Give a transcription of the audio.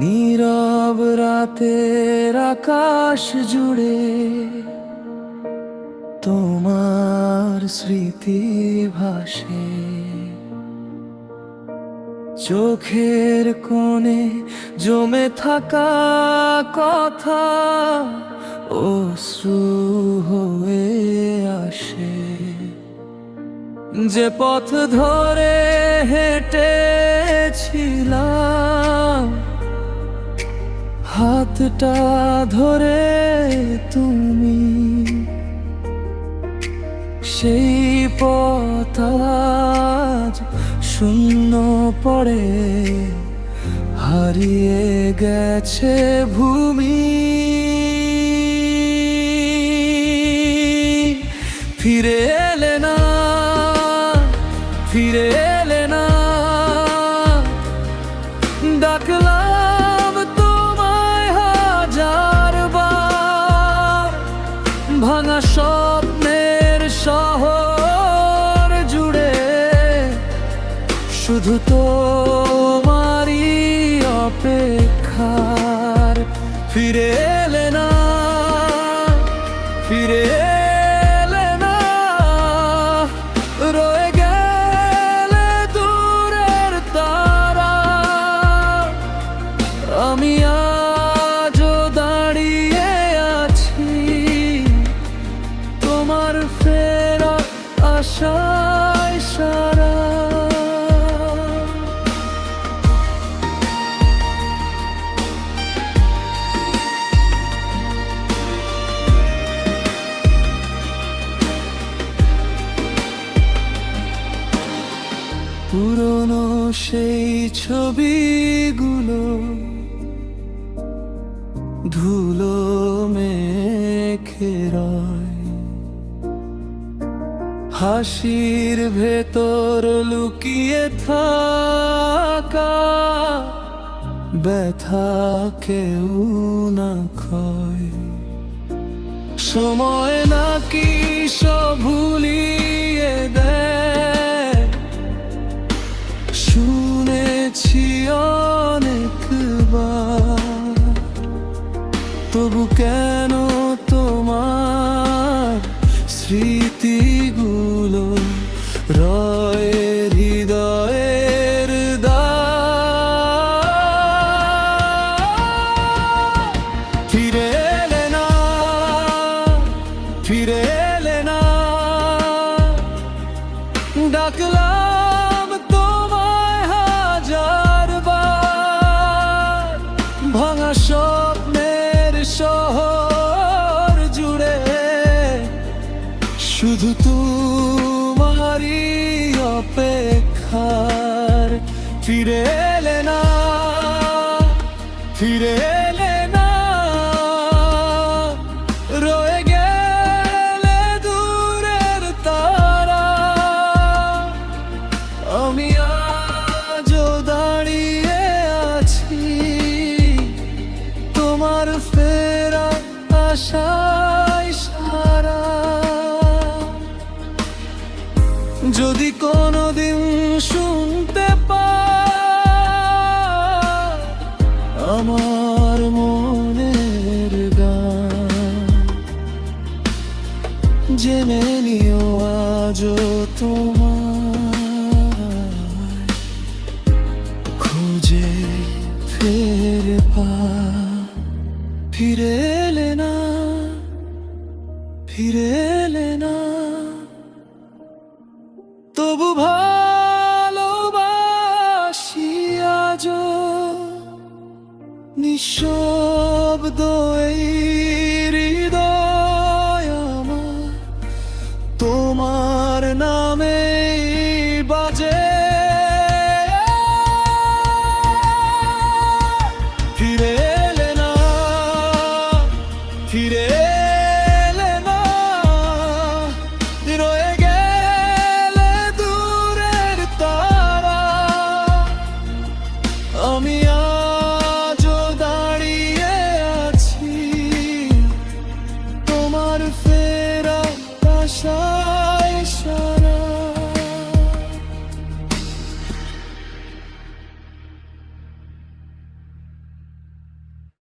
নীরব রাতের আকাশ জুড়ে তোমার স্মৃতি ভাসে, চোখের কোণে জমে থাকা কথা অশ্রু হয়ে আসে। যে পথ ধরে হেঁটেছিলাম, হাতটা ধরে তুমি, সেই পথ আজ শূন্য পড়ে হারিয়ে গেছে ভূমি। ফিরে এলে না, ফিরে এলে না, ডাকলাম তোমায় হাজার বার। ভাঙা স্বপ্নের শহর জুড়ে শুধু তোমারই অপেক্ষার। ফিরে এলে না, ফিরে এলে না, রয়ে গেলে দূরের তারা। আমি আজও দাঁড়িয়ে আছি তোমার ফেরা আশায় সারা। পুরনো সেই ছবিগুলো ধুলো মেখে রয়, হাসির ভেতর লুকিয়ে থাকা ব্যথা কেউ না ক্ষয়। সময় নাকি সব ভুলিয়ে দেয়, শুনেছি অনেকবার। তবু কেন তোমার স্মৃতিগুলো রয় হৃদয়ের দ্বার। ফিরে এলে না, ফিরে এলে না, ডাকলাম তোমায় হাজার বার। ভাঙা স্বপ্নের শহর জুড়ে শুধু তোমারই অপেক্ষার। ফিরে এলে না, ফিরে এলে না, রয়ে গেলে দূরের তারা। আমি আজও দাঁড়িয়ে আছি তোমার ফেরা আশায় সারা। যদি কোনোদিন শুনতে পাই আমার মনের গান, জেনে নিও আজও তোমার খুঁজে ফেরে পা। ফিরে এলে না, ফিরে এলে না, তবু ভালোবাসি আজও নিঃশব্দ এই হৃদয় আমার তোমার নামে বাজে। ফিরে এলে না, ফিরে এলে না, রয়ে গেলে দূরের তারা। আমি আজও দাঁড়িয়ে আছি তোমার ফেরা আশায়